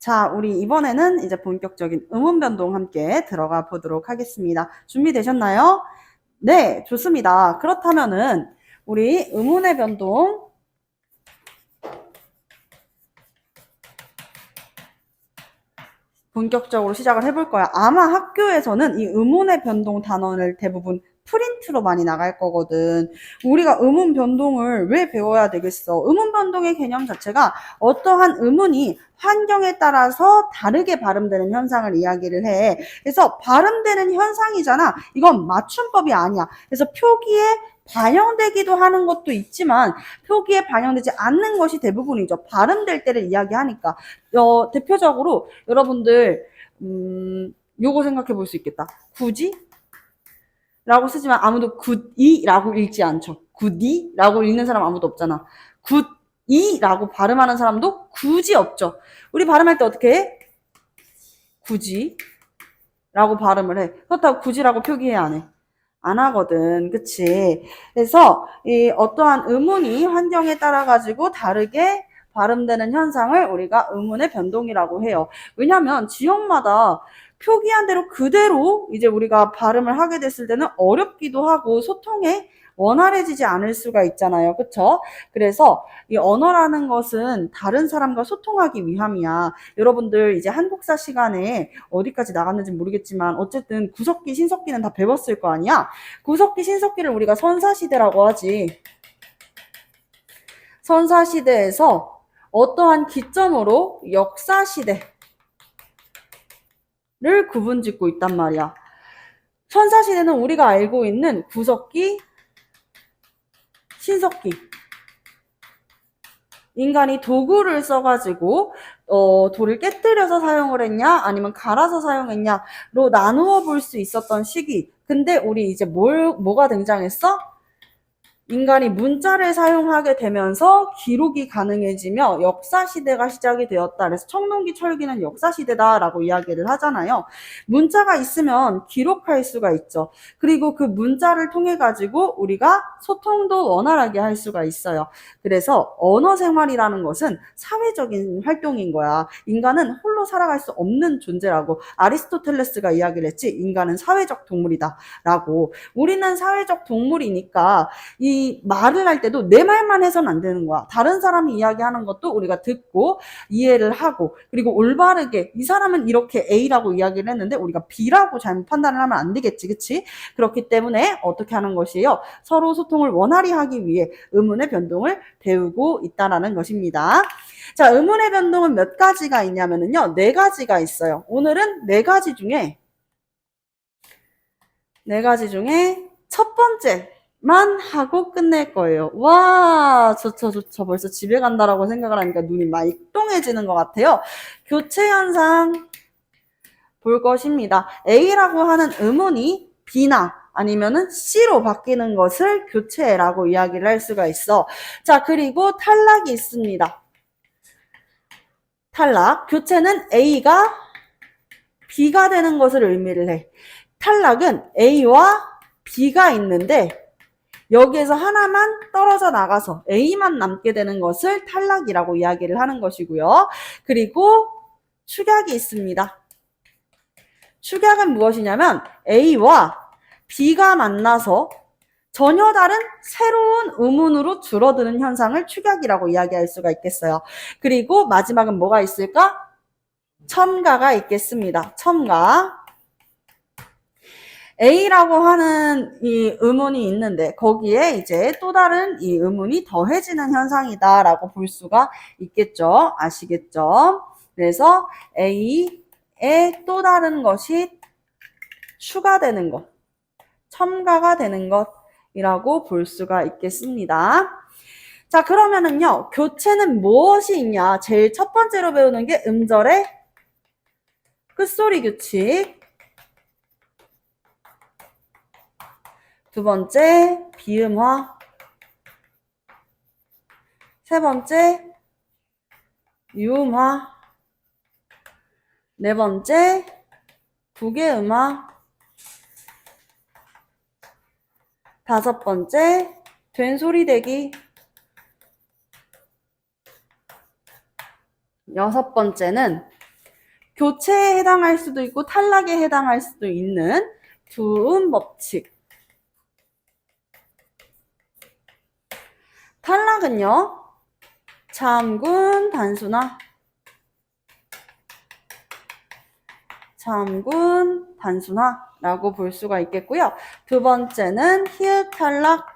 자, 우리 이번에는 이제 본격적인 음운 변동 함께 들어가 보도록 하겠습니다. 준비되셨나요? 네, 좋습니다. 그렇다면은 우리 음운의 변동 본격적으로 시작을 해볼 거야. 아마 학교에서는 이 음운의 변동 단원을 대부분 프린트로 많이 나갈 거거든. 우리가 음운 변동을 왜 배워야 되겠어? 음운 변동의 개념 자체가 어떠한 음운이 환경에 따라서 다르게 발음되는 현상을 이야기를 해. 그래서 발음되는 현상이잖아. 이건 맞춤법이 아니야. 그래서 표기에 반영되기도 하는 것도 있지만 표기에 반영되지 않는 것이 대부분이죠. 발음될 때를 이야기하니까. 대표적으로 여러분들 요거 생각해 볼 수 있겠다. 굳이? 라고 쓰지만 아무도 굿이라고 읽지 않죠. 굿이라고 읽는 사람 아무도 없잖아. 굿이라고 발음하는 사람도 굳이 없죠. 우리 발음할 때 어떻게 해? 굳이 라고 발음을 해. 그렇다고 굳이라고 표기해 안 해? 안 하거든. 그치? 그래서 이 어떠한 음운이 환경에 따라 가지고 다르게 발음되는 현상을 우리가 음운의 변동이라고 해요. 왜냐하면 지역마다 표기한 대로 그대로 이제 우리가 발음을 하게 됐을 때는 어렵기도 하고 소통에 원활해지지 않을 수가 있잖아요. 그쵸? 그래서 이 언어라는 것은 다른 사람과 소통하기 위함이야. 여러분들 이제 한국사 시간에 어디까지 나갔는지 모르겠지만 어쨌든 구석기, 신석기는 다 배웠을 거 아니야? 구석기, 신석기를 우리가 선사시대라고 하지. 선사시대에서 어떠한 기점으로 역사시대를 구분짓고 있단 말이야. 선사시대는 우리가 알고 있는 구석기, 신석기. 인간이 도구를 써가지고 돌을 깨뜨려서 사용을 했냐 아니면 갈아서 사용했냐로 나누어 볼 수 있었던 시기. 근데 우리 이제 뭐가 등장했어? 인간이 문자를 사용하게 되면서 기록이 가능해지며 역사시대가 시작이 되었다. 그래서 청동기 철기는 역사시대다라고 이야기를 하잖아요. 문자가 있으면 기록할 수가 있죠. 그리고 그 문자를 통해 가지고 우리가 소통도 원활하게 할 수가 있어요. 그래서 언어 생활이라는 것은 사회적인 활동인 거야. 인간은 홀로 살아갈 수 없는 존재라고 아리스토텔레스가 이야기를 했지. 인간은 사회적 동물이다 라고. 우리는 사회적 동물이니까 이 말을 할 때도 내 말만 해서는 안 되는 거야. 다른 사람이 이야기하는 것도 우리가 듣고 이해를 하고, 그리고 올바르게 이 사람은 이렇게 A라고 이야기를 했는데 우리가 B라고 잘못 판단을 하면 안 되겠지. 그치? 그렇기 때문에 어떻게 하는 것이에요? 서로 소통을 원활히 하기 위해 음운의 변동을 배우고 있다는 것입니다. 자, 음운의 변동은 몇 가지가 있냐면요. 4가지가 있어요. 오늘은 4가지 중에 첫 번째만 하고 끝낼 거예요. 와, 좋죠. 벌써 집에 간다라고 생각을 하니까 눈이 많이 똥해지는 것 같아요. 교체 현상 볼 것입니다. A라고 하는 음운이 B나 아니면은 C로 바뀌는 것을 교체라고 이야기를 할 수가 있어. 자, 그리고 탈락이 있습니다. 탈락. 교체는 A가 B가 되는 것을 의미를 해. 탈락은 A와 B가 있는데 여기에서 하나만 떨어져 나가서 A만 남게 되는 것을 탈락이라고 이야기를 하는 것이고요. 그리고 축약이 있습니다. 축약은 무엇이냐면 A와 B가 만나서 전혀 다른 새로운 음운으로 줄어드는 현상을 축약이라고 이야기할 수가 있겠어요. 그리고 마지막은 뭐가 있을까? 첨가가 있겠습니다. 첨가. A라고 하는 이 음운이 있는데 거기에 이제 또 다른 이 음운이 더해지는 현상이다라고 볼 수가 있겠죠. 아시겠죠? 그래서 A에 또 다른 것이 추가되는 것, 첨가가 되는 것이라고 볼 수가 있겠습니다. 자, 그러면은요, 교체는 무엇이 있냐? 제일 첫 번째로 배우는 게 음절의 끝소리 규칙. 두 번째, 비음화. 세 번째, 유음화. 네 번째, 부계음화. 다섯 번째, 된소리대기. 여섯 번째는 교체에 해당할 수도 있고 탈락에 해당할 수도 있는 두음 법칙. 탈락은요, 참군 단수나 참군 단순화라고 볼 수가 있겠고요. 두 번째는 히읗 탈락,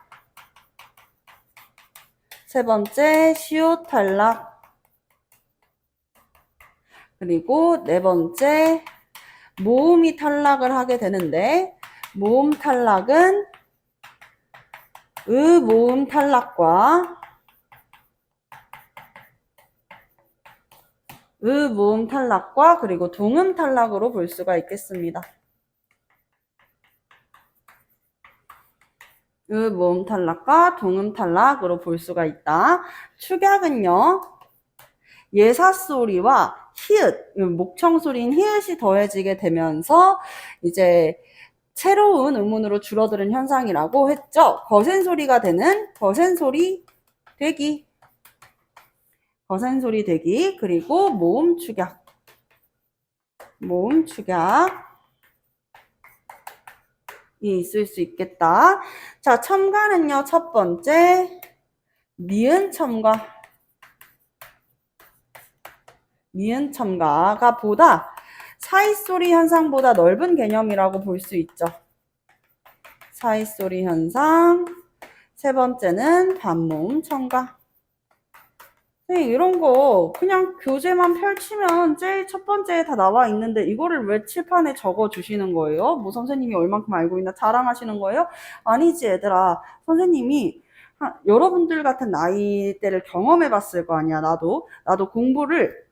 세 번째 시옷 탈락, 그리고 네 번째 모음이 탈락을 하게 되는데, 모음 탈락은 모음 탈락과 모음 탈락과 그리고 동음 탈락으로 볼 수가 있겠습니다. 모음 탈락과 동음 탈락으로 볼 수가 있다. 축약은요, 예사소리와 히읗, 목청소리인 히읗이 더해지게 되면서 이제 새로운 음운으로 줄어드는 현상이라고 했죠. 거센소리가 되는 거센소리 되기, 거센소리 되기, 그리고 모음 축약, 모음 축약이 있을 수 있겠다. 자, 첨가는요, 첫 번째 니은 첨가, 니은 첨가가 보다 사이소리 현상보다 넓은 개념이라고 볼 수 있죠. 사이소리 현상. 세 번째는 반모음 첨가. 이런 거 그냥 교재만 펼치면 제일 첫 번째에 다 나와 있는데 이거를 왜 칠판에 적어 주시는 거예요? 뭐 선생님이 얼만큼 알고 있나 자랑하시는 거예요? 아니지 얘들아. 선생님이 여러분들 같은 나이대를 경험해 봤을 거 아니야. 나도 공부를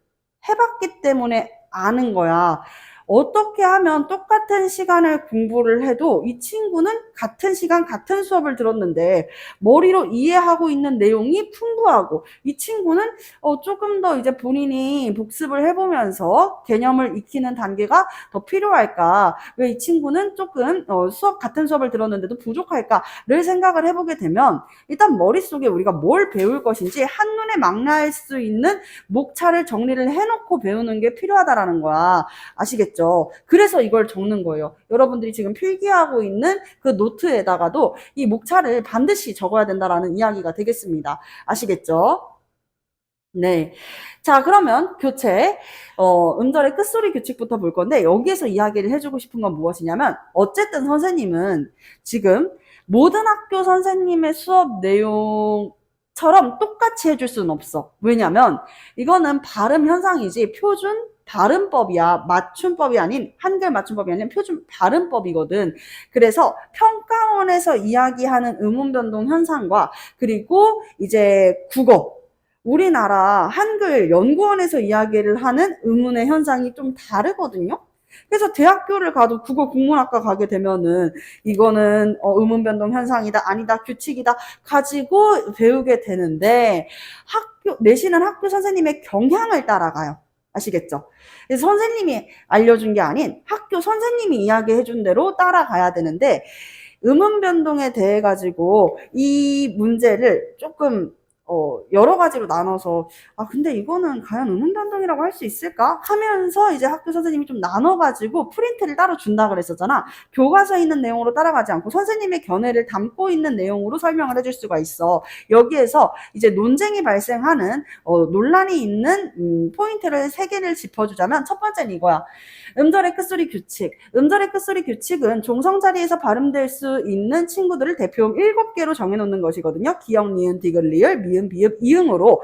해봤기 때문에 아는 거야. 어떻게 하면 똑같은 시간을 공부를 해도 이 친구는 같은 시간 같은 수업을 들었는데 머리로 이해하고 있는 내용이 풍부하고 이 친구는 조금 더 이제 본인이 복습을 해보면서 개념을 익히는 단계가 더 필요할까? 왜 이 친구는 조금 같은 수업을 들었는데도 부족할까를 생각을 해보게 되면 일단 머릿속에 우리가 뭘 배울 것인지 한눈에 망라할 수 있는 목차를 정리를 해놓고 배우는 게 필요하다라는 거야. 아시겠죠? 그래서 이걸 적는 거예요. 여러분들이 지금 필기하고 있는 그 노트에다가도 이 목차를 반드시 적어야 된다라는 이야기가 되겠습니다. 아시겠죠? 네. 자, 그러면 교체, 음절의 끝소리 규칙부터 볼 건데, 여기에서 이야기를 해주고 싶은 건 무엇이냐면, 어쨌든 선생님은 지금 모든 학교 선생님의 수업 내용처럼 똑같이 해줄 수는 없어. 왜냐면, 이거는 발음 현상이지, 표준 발음법이야. 맞춤법이 아닌, 한글 맞춤법이 아닌 표준 발음법이거든. 그래서 평가원에서 이야기하는 음운 변동 현상과, 그리고 이제 국어, 우리나라 한글 연구원에서 이야기를 하는 의문의 현상이 좀 다르거든요. 그래서 대학교를 가도 국어 국문학과 가게 되면은 이거는 의문 변동 현상이다, 아니다, 규칙이다 가지고 배우게 되는데 내신은 학교 선생님의 경향을 따라가요. 아시겠죠? 그래서 선생님이 알려준 게 아닌 학교 선생님이 이야기해 준 대로 따라가야 되는데 음운 변동에 대해 가지고 이 문제를 조금 여러 가지로 나눠서 근데 이거는 과연 음운 변동이라고 할 수 있을까? 하면서 이제 학교 선생님이 좀 나눠가지고 프린트를 따로 준다 그랬었잖아. 교과서에 있는 내용으로 따라가지 않고 선생님의 견해를 담고 있는 내용으로 설명을 해줄 수가 있어. 여기에서 이제 논쟁이 발생하는 논란이 있는 포인트를 3개를 짚어주자면 첫 번째는 이거야. 음절의 끝소리 규칙. 음절의 끝소리 규칙은 종성 자리에서 발음될 수 있는 친구들을 대표음 7개로 정해놓는 것이거든요. 기역, 니은, 디귿, 리을, 미음, 비읍, 이응으로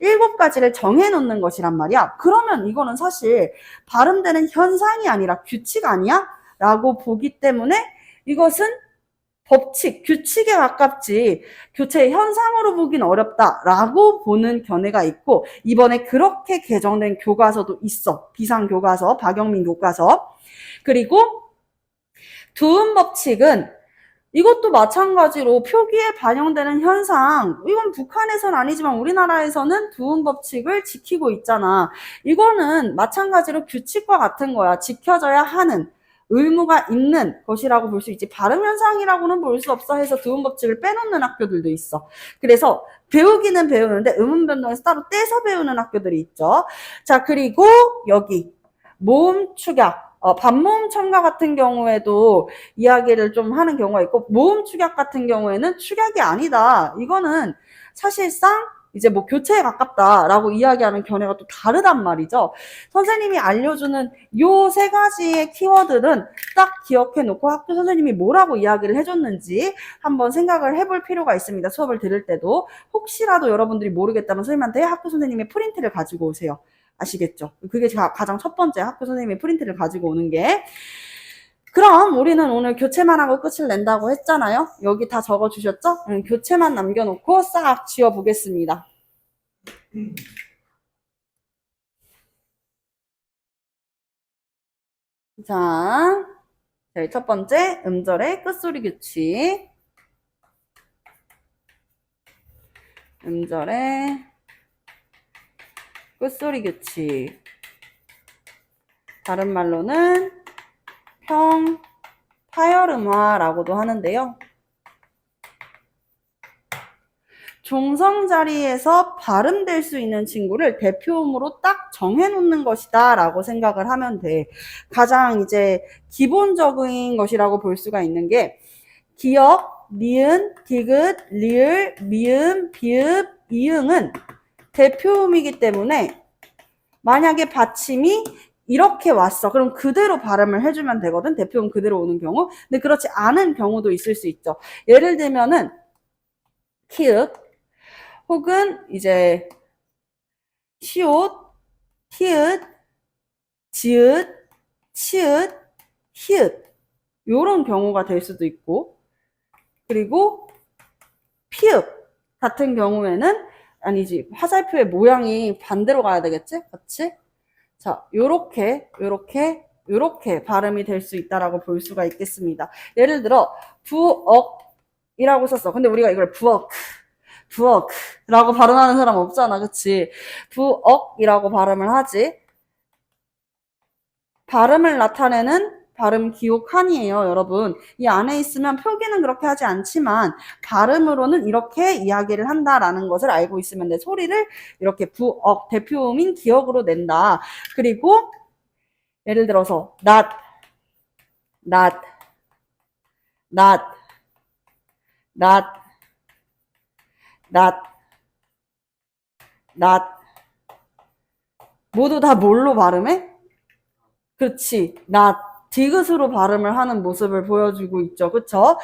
7가지를 정해놓는 것이란 말이야. 그러면 이거는 사실 발음되는 현상이 아니라 규칙 아니야? 라고 보기 때문에 이것은 법칙, 규칙에 가깝지 교체의 현상으로 보긴 어렵다라고 보는 견해가 있고 이번에 그렇게 개정된 교과서도 있어. 비상교과서, 박영민 교과서. 그리고 두음 법칙은 이것도 마찬가지로 표기에 반영되는 현상, 이건 북한에서는 아니지만 우리나라에서는 두음 법칙을 지키고 있잖아. 이거는 마찬가지로 규칙과 같은 거야. 지켜져야 하는 의무가 있는 것이라고 볼 수 있지. 발음 현상이라고는 볼 수 없어 해서 두음 법칙을 빼놓는 학교들도 있어. 그래서 배우기는 배우는데 음운 변동에서 따로 떼서 배우는 학교들이 있죠. 자, 그리고 여기 모음 축약, 반모음 첨가 같은 경우에도 이야기를 좀 하는 경우가 있고, 모음 축약 같은 경우에는 축약이 아니다. 이거는 사실상 이제 뭐 교체에 가깝다라고 이야기하는 견해가 또 다르단 말이죠. 선생님이 알려주는 요 세 가지의 키워드는 딱 기억해 놓고 학교 선생님이 뭐라고 이야기를 해줬는지 한번 생각을 해볼 필요가 있습니다. 수업을 들을 때도. 혹시라도 여러분들이 모르겠다면 선생님한테 학교 선생님의 프린트를 가지고 오세요. 아시겠죠? 그게 가장 첫 번째, 학교 선생님의 프린트를 가지고 오는 게. 그럼 우리는 오늘 교체만 하고 끝을 낸다고 했잖아요. 여기 다 적어주셨죠? 교체만 남겨놓고 싹 지워보겠습니다. 자, 저희 첫 번째 음절의 끝소리 규칙. 음절의 끝소리 규칙. 다른 말로는 타열음화라고도 하는데요. 종성 자리에서 발음될 수 있는 친구를 대표음으로 딱 정해놓는 것이다 라고 생각을 하면 돼. 가장 이제 기본적인 것이라고 볼 수가 있는 게 기역, 니은, 디귿, 리을, 미음, 비읍, 이응은 대표음이기 때문에 만약에 받침이 이렇게 왔어. 그럼 그대로 발음을 해주면 되거든. 대표음 그대로 오는 경우. 근데 그렇지 않은 경우도 있을 수 있죠. 예를 들면은 키읔 혹은 이제 시옷, 히읗, 지읒, 치읒, 히읗 요런 경우가 될 수도 있고, 그리고 피읍 같은 경우에는 아니지, 화살표의 모양이 반대로 가야 되겠지? 그렇지? 자, 요렇게 발음이 될 수 있다라고 볼 수가 있겠습니다. 예를 들어 부엌이라고 썼어. 근데 우리가 이걸 부엌라고 발음하는 사람 없잖아. 그치? 부엌이라고 발음을 하지. 발음을 나타내는 발음 기호칸이에요, 여러분. 이 안에 있으면 표기는 그렇게 하지 않지만 발음으로는 이렇게 이야기를 한다라는 것을 알고 있으면 돼. 소리를 이렇게 부엌, 대표음인 기억으로 낸다. 그리고 예를 들어서 not, 모두 다 뭘로 발음해? 그렇지. 디귿으로 발음을 하는 모습을 보여주고 있죠. 그쵸?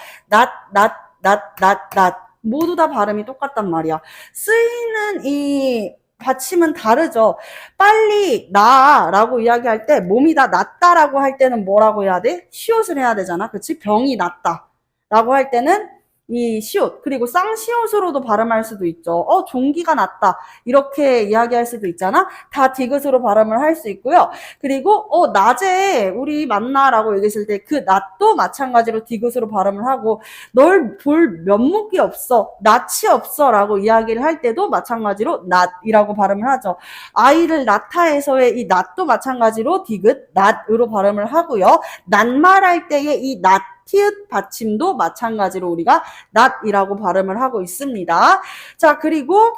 모두 다 발음이 똑같단 말이야. 쓰이는 이 받침은 다르죠. 빨리 나라고 이야기할 때 몸이 다 낫다라고 할 때는 뭐라고 해야 돼? 시옷을 해야 되잖아. 그치? 병이 낫다라고 할 때는 이 시옷, 그리고 쌍시옷으로도 발음할 수도 있죠. 종기가 났다 이렇게 이야기할 수도 있잖아. 다 디귿으로 발음을 할 수 있고요. 그리고 낮에 우리 만나라고 얘기했을 때 그 낮도 마찬가지로 디귿으로 발음을 하고, 널 볼 면목이 없어, 낯이 없어 라고 이야기를 할 때도 마찬가지로 낫이라고 발음을 하죠. 아이를 낳다에서의 이 낫도 마찬가지로 디귿, 낫으로 발음을 하고요. 낱말할 때의 이 낫 티읕 받침도 마찬가지로 우리가 not이라고 발음을 하고 있습니다. 자, 그리고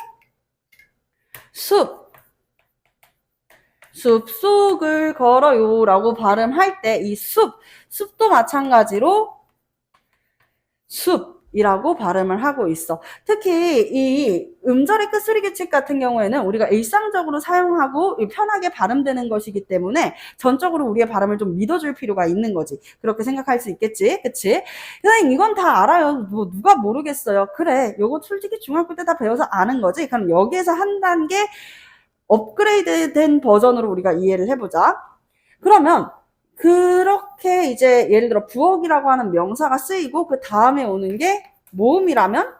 숲속을 걸어요 라고 발음할 때 이 숲도 마찬가지로 숲이라고 발음을 하고 있어. 특히 이 음절의 끝소리 규칙 같은 경우에는 우리가 일상적으로 사용하고 편하게 발음되는 것이기 때문에 전적으로 우리의 발음을 좀 믿어줄 필요가 있는 거지. 그렇게 생각할 수 있겠지? 그치? 선생님 이건 다 알아요. 뭐 누가 모르겠어요. 그래, 요거 솔직히 중학교 때 다 배워서 아는 거지. 그럼 여기에서 한 단계 업그레이드 된 버전으로 우리가 이해를 해보자. 그러면 그렇게 이제 예를 들어 부엌이라고 하는 명사가 쓰이고 그 다음에 오는 게 모음이라면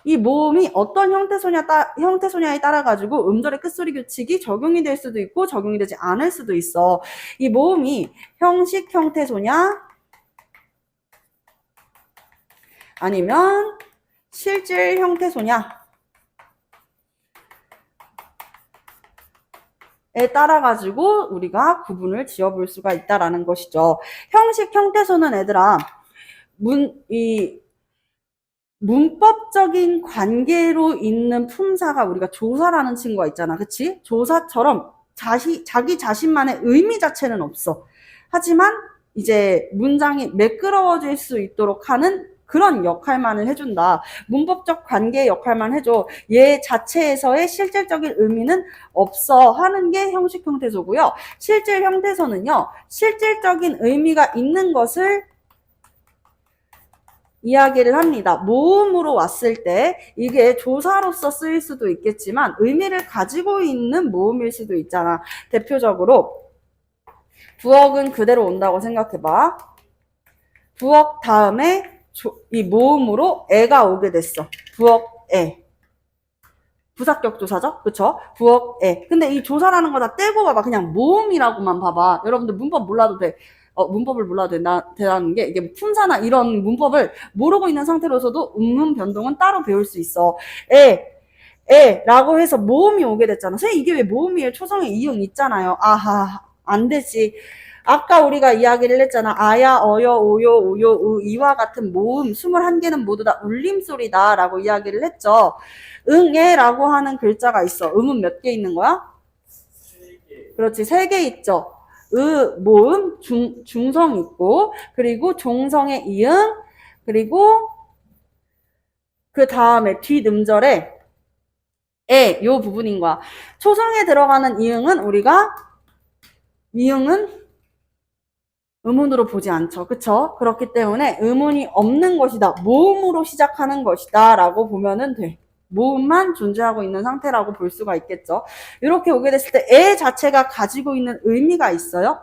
이 모음이 어떤 형태소냐에 따라 가지고 음절의 끝소리 규칙이 적용이 될 수도 있고 적용이 되지 않을 수도 있어. 이 모음이 형식 형태소냐 아니면 실질 형태소냐 에 따라 가지고 우리가 구분을 지어볼 수가 있다라는 것이죠. 형식 형태소는 애들아 문법적인 관계로 있는 품사가 우리가 조사라는 친구가 있잖아. 그치? 조사처럼 자기 자신만의 의미 자체는 없어. 하지만 이제 문장이 매끄러워질 수 있도록 하는 그런 역할만을 해준다. 문법적 관계의 역할만 해줘. 얘 자체에서의 실질적인 의미는 없어 하는 게 형식 형태소고요. 실질 형태소는요, 실질적인 의미가 있는 것을 이야기를 합니다. 모음으로 왔을 때 이게 조사로서 쓰일 수도 있겠지만 의미를 가지고 있는 모음일 수도 있잖아. 대표적으로 부엌은 그대로 온다고 생각해봐. 부엌 다음에 이 모음으로 애가 오게 됐어. 부엌에. 부사격 조사죠? 그쵸? 부엌에. 근데 이 조사라는 거 다 떼고 봐봐. 그냥 모음이라고만 봐봐. 여러분들 문법 몰라도 돼. 문법을 몰라도 된다는 게 이게 품사나 이런 문법을 모르고 있는 상태로서도 음문 변동은 따로 배울 수 있어. 라고 해서 모음이 오게 됐잖아. 선생님 이게 왜 모음이에요? 초성에 이응 있잖아요. 아하, 안 되지. 아까 우리가 이야기를 했잖아. 아야, 어여, 오요, 우요, 이와 같은 모음 21개는 모두 다 울림소리다 라고 이야기를 했죠. 응애라고 하는 글자가 있어. 음은 몇 개 있는 거야? 3개. 그렇지, 3개 있죠. 모음, 중성 있고, 그리고 종성의 이응, 그리고 그 다음에 뒷음절에 요 부분인 거야. 초성에 들어가는 이응은 이응은 음운으로 보지 않죠. 그쵸? 그렇기 때문에 음운이 없는 것이다. 모음으로 시작하는 것이다. 라고 보면은 돼. 모음만 존재하고 있는 상태라고 볼 수가 있겠죠. 이렇게 오게 됐을 때 애 자체가 가지고 있는 의미가 있어요?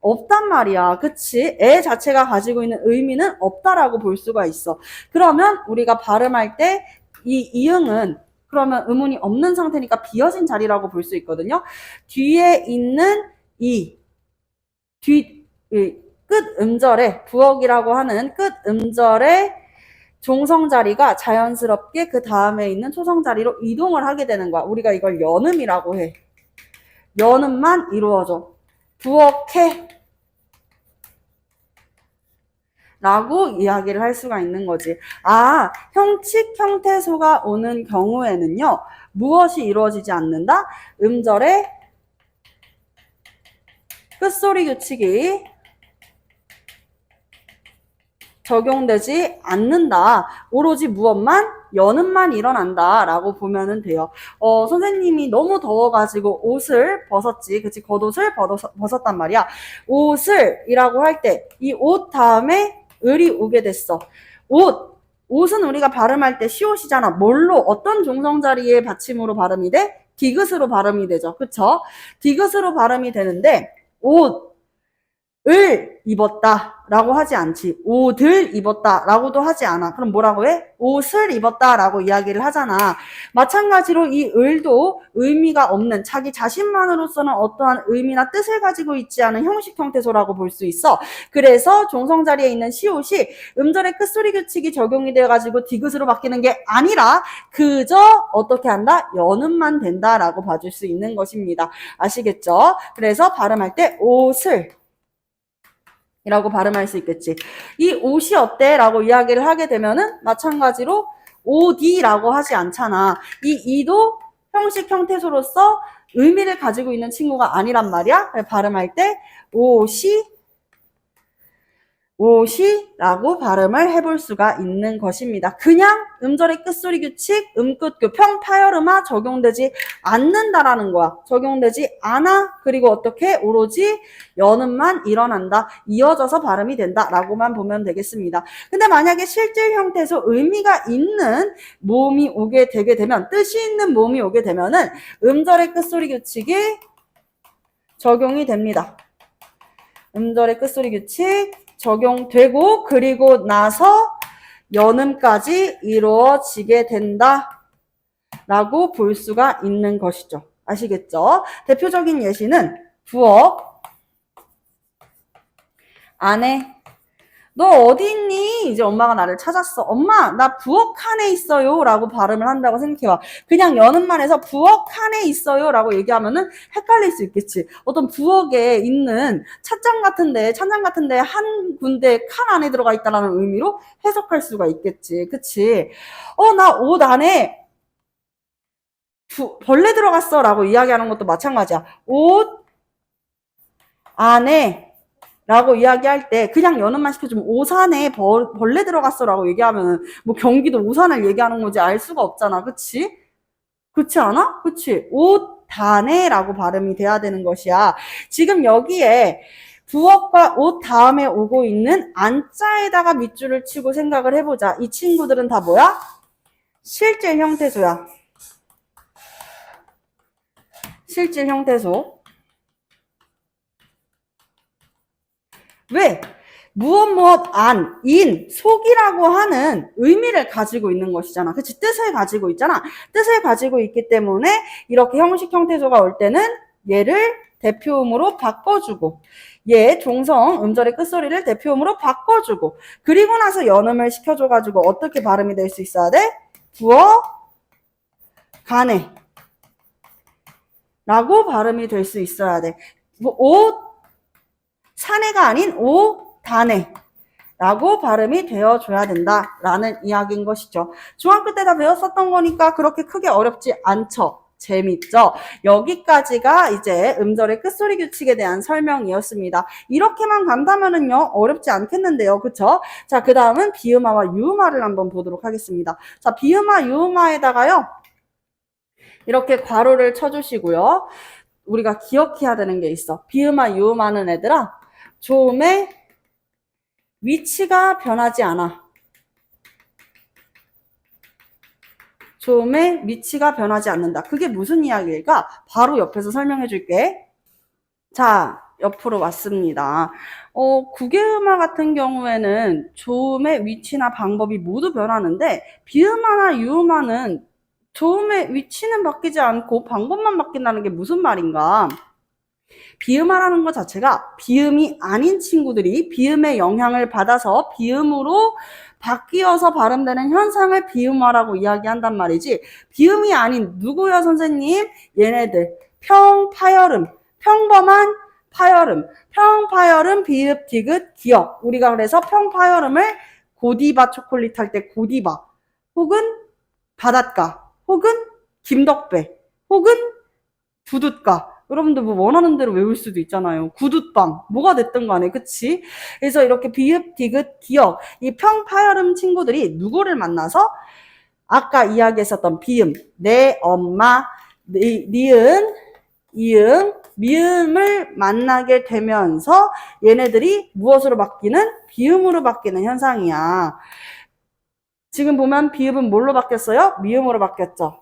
없단 말이야. 그치? 애 자체가 가지고 있는 의미는 없다라고 볼 수가 있어. 그러면 우리가 발음할 때 이 이응은 그러면 음운이 없는 상태니까 비어진 자리라고 볼 수 있거든요. 뒤에 있는 끝 음절에 부엌이라고 하는 끝 음절에 종성 자리가 자연스럽게 그 다음에 있는 초성 자리로 이동을 하게 되는 거야. 우리가 이걸 연음이라고 해. 연음만 이루어져. 부엌해 라고 이야기를 할 수가 있는 거지. 형식 형태소가 오는 경우에는요. 무엇이 이루어지지 않는다? 음절에 끝소리 규칙이 적용되지 않는다. 오로지 무엇만? 연음만 일어난다. 라고 보면은 돼요. 선생님이 너무 더워가지고 옷을 벗었지. 그치? 겉옷을 벗었단 말이야. 옷을 이라고 할 때 이 옷 다음에 을이 오게 됐어. 옷은 우리가 발음할 때 시옷이잖아. 뭘로? 어떤 종성 자리의 받침으로 발음이 돼? 디귿으로 발음이 되죠. 그쵸? 디귿으로 발음이 되는데 옷을 입었다 라고 하지 않지. 옷을 입었다 라고도 하지 않아. 그럼 뭐라고 해? 옷을 입었다 라고 이야기를 하잖아. 마찬가지로 이 을도 의미가 없는 자기 자신만으로서는 어떠한 의미나 뜻을 가지고 있지 않은 형식 형태소라고 볼 수 있어. 그래서 종성 자리에 있는 시옷이 음절의 끝소리 규칙이 적용이 돼가지고 디귿으로 바뀌는 게 아니라 그저 어떻게 한다? 연음만 된다라고 봐줄 수 있는 것입니다. 아시겠죠? 그래서 발음할 때 옷을 이라고 발음할 수 있겠지. 이 옷이 어때? 라고 이야기를 하게 되면은 마찬가지로 옷이라고 하지 않잖아. 이 이도 형식 형태소로서 의미를 가지고 있는 친구가 아니란 말이야. 발음할 때 옷이라고 발음을 해볼 수가 있는 것입니다. 그냥 음절의 끝소리 규칙, 음끝 교평, 파열음화 적용되지 않는다라는 거야. 적용되지 않아. 그리고 어떻게? 오로지 연음만 일어난다. 이어져서 발음이 된다라고만 보면 되겠습니다. 근데 만약에 실질 형태에서 의미가 있는 모음이 오게 되게 되면, 뜻이 있는 모음이 오게 되면은 음절의 끝소리 규칙이 적용이 됩니다. 음절의 끝소리 규칙 적용되고 그리고 나서 연음까지 이루어지게 된다 라고 볼 수가 있는 것이죠. 아시겠죠? 대표적인 예시는 부엌 안에 너 어디 있니? 이제 엄마가 나를 찾았어. 엄마, 나 부엌 칸에 있어요. 라고 발음을 한다고 생각해봐. 그냥 연음만 해서 부엌 칸에 있어요. 라고 얘기하면은 헷갈릴 수 있겠지. 어떤 부엌에 있는 찬장 같은데 한 군데 칸 안에 들어가 있다라는 의미로 해석할 수가 있겠지. 그치? 나 옷 안에 벌레 들어갔어 라고 이야기하는 것도 마찬가지야. 옷 안에 라고 이야기할 때 그냥 연음만 시켜주면 오산에 벌레 들어갔어 라고 얘기하면 뭐 경기도 오산을 얘기하는 거지 알 수가 없잖아. 그치? 그렇지 않아? 그치? 옷 단에 라고 발음이 돼야 되는 것이야. 지금 여기에 부업과 옷 다음에 오고 있는 안자에다가 밑줄을 치고 생각을 해보자. 이 친구들은 다 뭐야? 실질 형태소야. 실질 형태소. 왜? 무엇 안, 인, 속이라고 하는 의미를 가지고 있는 것이잖아. 그치? 뜻을 가지고 있잖아. 뜻을 가지고 있기 때문에 이렇게 형식 형태소가 올 때는 얘를 대표음으로 바꿔주고 얘 종성 음절의 끝소리를 대표음으로 바꿔주고 그리고 나서 연음을 시켜줘가지고 어떻게 발음이 될 수 있어야 돼? 부어 가네 라고 발음이 될 수 있어야 돼. 뭐, 사내가 아닌 다네 라고 발음이 되어줘야 된다라는 이야기인 것이죠. 중학교 때 다 배웠었던 거니까 그렇게 크게 어렵지 않죠. 재밌죠? 여기까지가 이제 음절의 끝소리 규칙에 대한 설명이었습니다. 이렇게만 간다면은요 어렵지 않겠는데요. 그쵸? 자, 그 다음은 비음화와 유음화를 한번 보도록 하겠습니다. 자, 비음화, 유음화에다가요 이렇게 괄호를 쳐주시고요. 우리가 기억해야 되는 게 있어. 비음화, 유음화는 애들아 조음의 위치가 변하지 않아. 조음의 위치가 변하지 않는다. 그게 무슨 이야기일까? 바로 옆에서 설명해 줄게. 자, 옆으로 왔습니다. 구개음화 같은 경우에는 조음의 위치나 방법이 모두 변하는데 비음화나 유음화는 조음의 위치는 바뀌지 않고 방법만 바뀐다는 게 무슨 말인가? 비음화라는 것 자체가 비음이 아닌 친구들이 비음의 영향을 받아서 비음으로 바뀌어서 발음되는 현상을 비음화라고 이야기한단 말이지. 비음이 아닌 누구야 선생님? 얘네들 평파열음, 평범한 파열음, 평파열음, 비읍, 디귿, 기역. 우리가 그래서 평파열음을 고디바 초콜릿 할 때 고디바 혹은 바닷가 혹은 김덕배 혹은 부둣가 여러분들 뭐 원하는 대로 외울 수도 있잖아요. 구둣방 뭐가 됐든 간에 그치? 그래서 이렇게 비읍, 디귿, 기역 이 평파열음 친구들이 누구를 만나서 아까 이야기했었던 비음, 내 엄마, 니은, 이응, 미음을 만나게 되면서 얘네들이 무엇으로 바뀌는? 비음으로 바뀌는 현상이야. 지금 보면 비읍은 뭘로 바뀌었어요? 미음으로 바뀌었죠.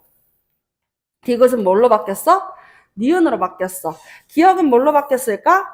디귿은 뭘로 바뀌었어? 니은으로 바뀌었어. 기역은 뭘로 바뀌었을까?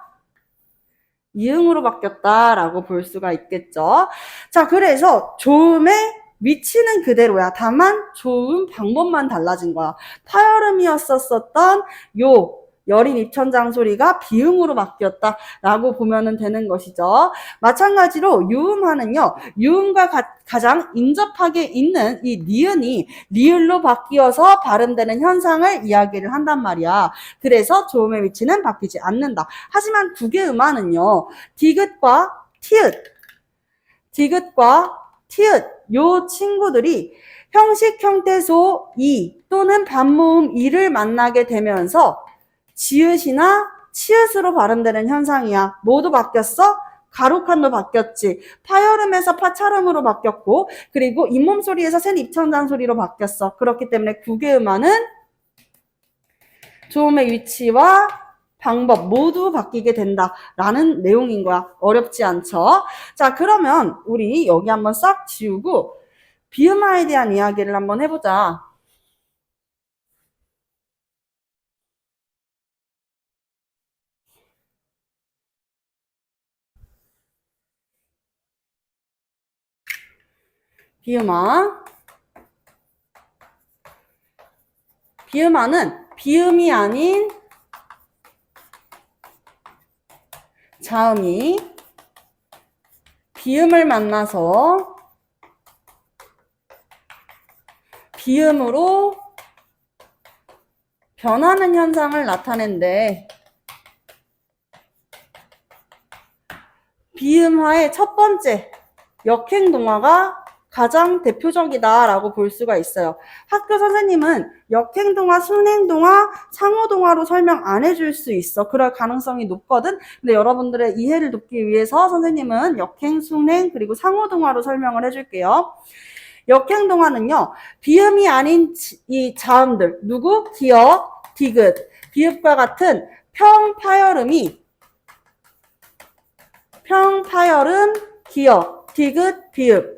이응으로 바뀌었다라고 볼 수가 있겠죠. 자, 그래서 조음의 위치는 그대로야. 다만 조음 방법만 달라진 거야. 파열음이었었던 요 여린 입천장 소리가 비음으로 바뀌었다라고 보면 되는 것이죠. 마찬가지로 유음화는요. 유음과 가장 인접하게 있는 이 니은이 리을로 바뀌어서 발음되는 현상을 이야기를 한단 말이야. 그래서 조음의 위치는 바뀌지 않는다. 하지만 구개음화는요. 디귿과 티읕 요 친구들이 형식 형태소 이 또는 반모음 이를 만나게 되면서 지읒이나 치읒으로 발음되는 현상이야. 모두 바뀌었어? 가루칸도 바뀌었지. 파열음에서 파찰음으로 바뀌었고 그리고 잇몸 소리에서 센 입천장 소리로 바뀌었어. 그렇기 때문에 구개음화는 조음의 위치와 방법 모두 바뀌게 된다라는 내용인 거야. 어렵지 않죠? 자, 그러면 우리 여기 한번 싹 지우고 비음화에 대한 이야기를 한번 해보자. 비음화는 비음이 아닌 자음이 비음을 만나서 비음으로 변하는 현상을 나타낸대. 비음화의 첫 번째 역행동화가 가장 대표적이다라고 볼 수가 있어요. 학교 선생님은 역행동화, 순행동화, 상호동화로 설명 안 해줄 수 있어. 그럴 가능성이 높거든. 근데 여러분들의 이해를 돕기 위해서 선생님은 역행, 순행, 그리고 상호동화로 설명을 해줄게요. 역행동화는요, 비음이 아닌 이 자음들, 누구? 기역, 디귿, 비읍과 같은 평파열음이 평파열음, 기역, 디귿, 비읍,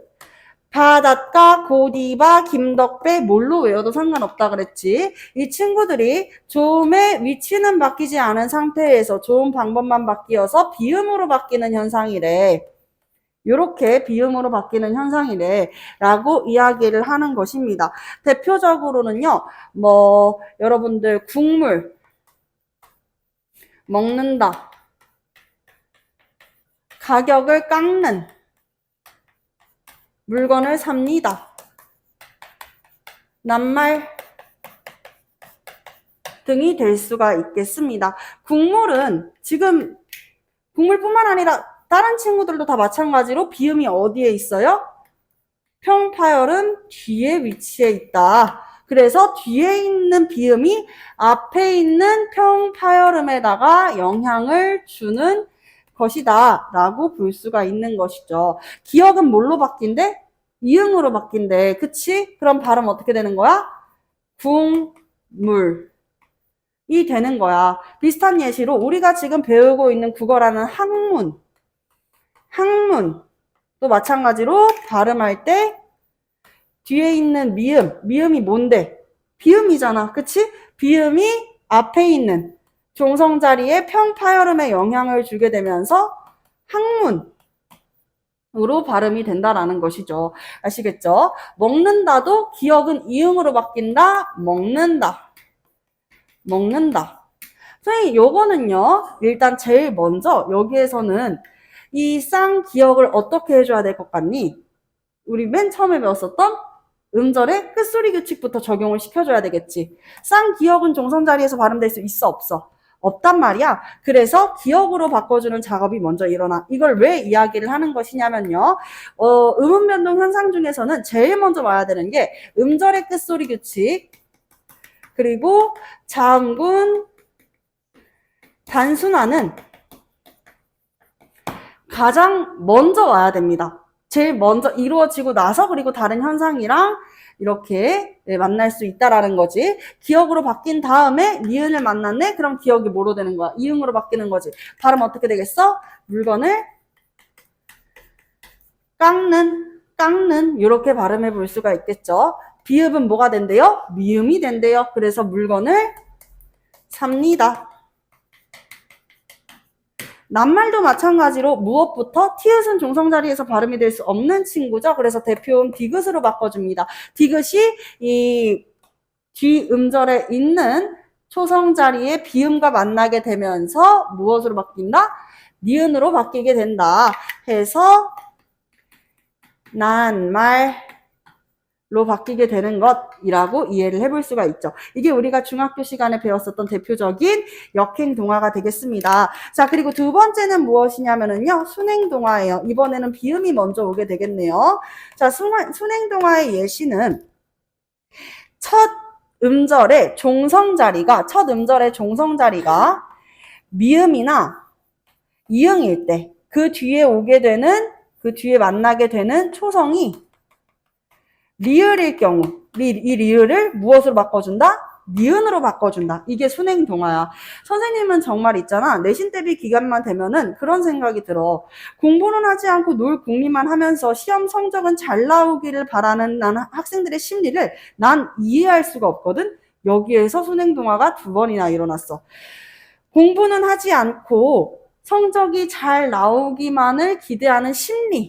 바닷가, 고디바, 김덕배, 뭘로 외워도 상관없다 그랬지. 이 친구들이 조음의 위치는 바뀌지 않은 상태에서 조음 방법만 바뀌어서 비음으로 바뀌는 현상이래. 요렇게 비음으로 바뀌는 현상이래 라고 이야기를 하는 것입니다. 대표적으로는요, 여러분들 국물, 먹는다, 가격을 깎는, 물건을 삽니다, 낱말 등이 될 수가 있겠습니다. 국물은 지금 국물뿐만 아니라 다른 친구들도 다 마찬가지로 비음이 어디에 있어요? 평파열은 뒤에 위치해 있다. 그래서 뒤에 있는 비음이 앞에 있는 평파열음에다가 영향을 주는 것이다 라고 볼 수가 있는 것이죠. 기역은 뭘로 바뀐대? 이응으로 바뀐대. 그치? 그럼 발음 어떻게 되는 거야? 국물이 되는 거야. 비슷한 예시로 우리가 지금 배우고 있는 국어라는 학문도 마찬가지로 발음할 때 뒤에 있는 미음이 뭔데? 비음이잖아. 그치? 비음이 앞에 있는 종성 자리에 평파열음에 영향을 주게 되면서 학문으로 발음이 된다라는 것이죠. 아시겠죠? 먹는다도 기역은 이응으로 바뀐다. 먹는다. 선생님, 요거는요, 일단 제일 먼저 여기에서는 이 쌍기역을 어떻게 해줘야 될 것 같니? 우리 맨 처음에 배웠었던 음절의 끝소리 규칙부터 적용을 시켜줘야 되겠지. 쌍기역은 종성 자리에서 발음될 수 있어, 없어? 없단 말이야. 그래서 기역으로 바꿔주는 작업이 먼저 일어나. 이걸 왜 이야기를 하는 것이냐면요. 음운 변동 현상 중에서는 제일 먼저 와야 되는 게 음절의 끝소리 규칙, 그리고 자음군, 단순화는 가장 먼저 와야 됩니다. 제일 먼저 이루어지고 나서 그리고 다른 현상이랑 이렇게 만날 수 있다라는 거지. 기역으로 바뀐 다음에 니은을 만났네? 그럼 기역이 뭐로 되는 거야? 이응으로 바뀌는 거지. 발음 어떻게 되겠어? 물건을 깎는 이렇게 발음해 볼 수가 있겠죠. 비읍은 뭐가 된대요? 미음이 된대요. 그래서 물건을 삽니다. 낱말도 마찬가지로 무엇부터 티읕은 종성 자리에서 발음이 될 수 없는 친구죠. 그래서 대표음 디귿으로 바꿔줍니다. 디귿이 이 뒤음절에 있는 초성 자리에 비음과 만나게 되면서 무엇으로 바뀐다? 니은으로 바뀌게 된다. 해서 낱말로 바뀌게 되는 것이라고 이해를 해볼 수가 있죠. 이게 우리가 중학교 시간에 배웠었던 대표적인 역행동화가 되겠습니다. 자, 그리고 두 번째는 무엇이냐면요. 순행동화예요. 이번에는 비음이 먼저 오게 되겠네요. 자, 순행동화의 예시는 첫 음절의 종성 자리가 미음이나 이응일 때 그 뒤에 만나게 되는 초성이 리을일 경우, 이 리을을 무엇으로 바꿔준다? 니은으로 바꿔준다. 이게 순행동화야. 선생님은 정말 있잖아. 내신 대비 기간만 되면은 그런 생각이 들어. 공부는 하지 않고 놀 궁리만 하면서 시험 성적은 잘 나오기를 바라는 학생들의 심리를 난 이해할 수가 없거든. 여기에서 순행동화가 2번이나 일어났어. 공부는 하지 않고 성적이 잘 나오기만을 기대하는 심리.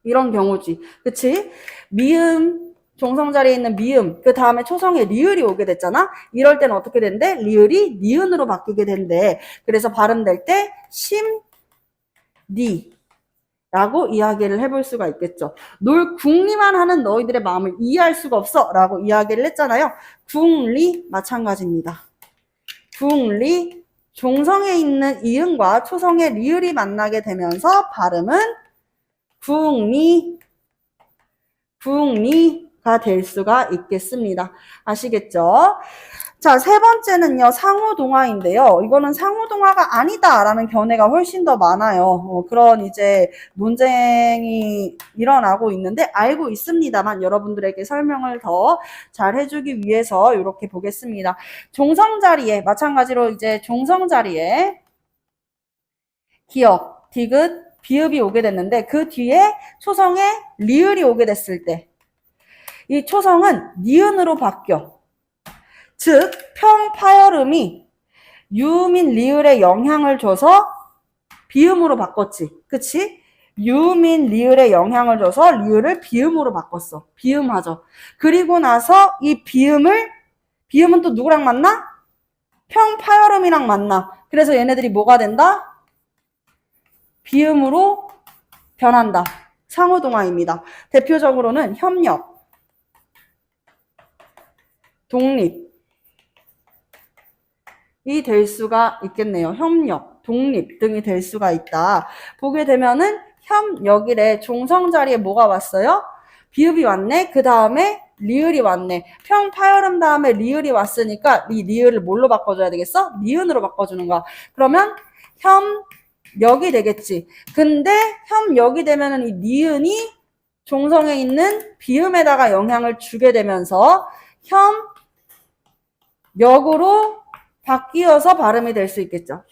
이런 경우지. 그치? 미음, 종성 자리에 있는 미음, 그 다음에 초성에 리을이 오게 됐잖아? 이럴 때는 어떻게 된대? 리을이 니은으로 바뀌게 된대. 그래서 발음될 때 심, 라고 이야기를 해볼 수가 있겠죠. 놀 궁리만 하는 너희들의 마음을 이해할 수가 없어 라고 이야기를 했잖아요. 궁리 마찬가지입니다. 궁리, 종성에 있는 이응과 초성의 리을이 만나게 되면서 발음은 북리가 될 수가 있겠습니다. 아시겠죠? 자, 세 번째는요, 상호동화인데요. 이거는 상호동화가 아니다라는 견해가 훨씬 더 많아요. 그런 이제 논쟁이 일어나고 있는데 알고 있습니다만 여러분들에게 설명을 더 잘 해주기 위해서 이렇게 보겠습니다. 종성자리에, 마찬가지로 이제 종성자리에 기역, 디귿, 비읍이 오게 됐는데 그 뒤에 초성에 리을이 오게 됐을 때 이 초성은 니은으로 바뀌어. 즉 평파열음이 유민 리을에 영향을 줘서 비음으로 바꿨지. 그치? 유민 리을에 영향을 줘서 리을을 비음으로 바꿨어. 비음하죠. 그리고 나서 이 비음은 또 누구랑 만나? 평파열음이랑 만나. 그래서 얘네들이 뭐가 된다? 비음으로 변한다. 상호동화입니다. 대표적으로는 협력, 독립 이 될 수가 있겠네요. 협력, 독립 등이 될 수가 있다. 보게 되면은 협력일에 종성 자리에 뭐가 왔어요? 비읍이 왔네. 그 다음에 리을이 왔네. 평파열음 다음에 리을이 왔으니까 이 리을을 뭘로 바꿔줘야 되겠어? 니은으로 바꿔주는 거야. 그러면 협력이 되겠지. 근데 협력이 되면은 이 니은이 종성에 있는 비음에다가 영향을 주게 되면서 협력으로 바뀌어서 발음이 될 수 있겠죠.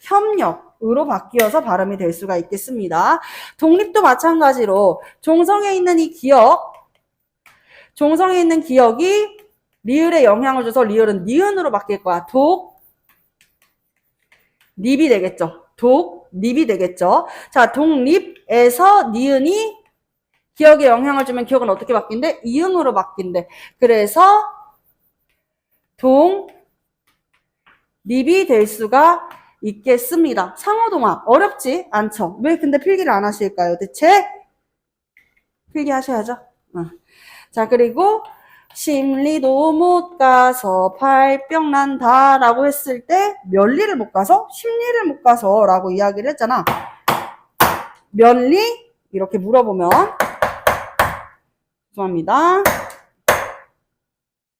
협력으로 바뀌어서 발음이 될 수가 있겠습니다. 독립도 마찬가지로 종성에 있는 이 기역, 종성에 있는 기역이 리을에 영향을 줘서 리을은 니은으로 바뀔 거야. 독립이 되겠죠. 독립이 되겠죠. 자, 독립에서 니은이 기역에 영향을 주면 기역은 어떻게 바뀐대? 이응으로 바뀐대. 그래서 독립이 될 수가 있겠습니다. 상호동화 어렵지 않죠? 왜 근데 필기를 안 하실까요? 대체 필기하셔야죠. 자, 그리고 심리도 못 가서 발병 난다 라고 했을 때 면리를 못 가서 심리를 못 가서 라고 이야기를 했잖아. 면리? 이렇게 물어보면 죄송합니다.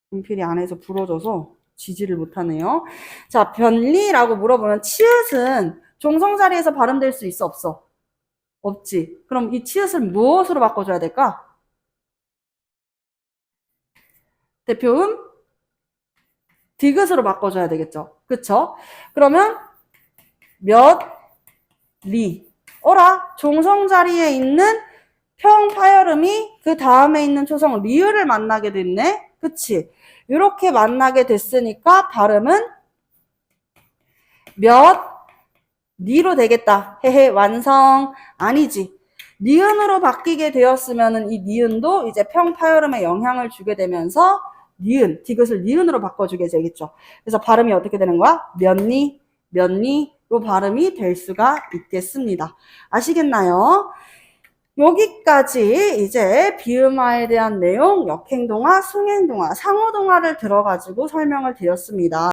분필이 안에서 부러져서 지지를 못하네요. 자, 변리라고 물어보면 치읓은 종성 자리에서 발음될 수 있어? 없어? 없지. 그럼 이 치읓을 무엇으로 바꿔줘야 될까? 대표음 디귿으로 바꿔줘야 되겠죠. 그쵸? 그러면 어라 종성 자리에 있는 평파열음이 그 다음에 있는 초성 리을을 만나게 됐네. 그치? 이렇게 만나게 됐으니까 발음은 니로 되겠다. 헤헤, 완성. 아니지. 니은으로 바뀌게 되었으면은 이 니은도 이제 평파열음에 영향을 주게 되면서 니은, 디귿을 니은으로 바꿔주게 되겠죠. 그래서 발음이 어떻게 되는 거야? 면리로 발음이 될 수가 있겠습니다. 아시겠나요? 여기까지 이제 비음화에 대한 내용, 역행동화, 승행동화, 상호동화를 들어가지고 설명을 드렸습니다.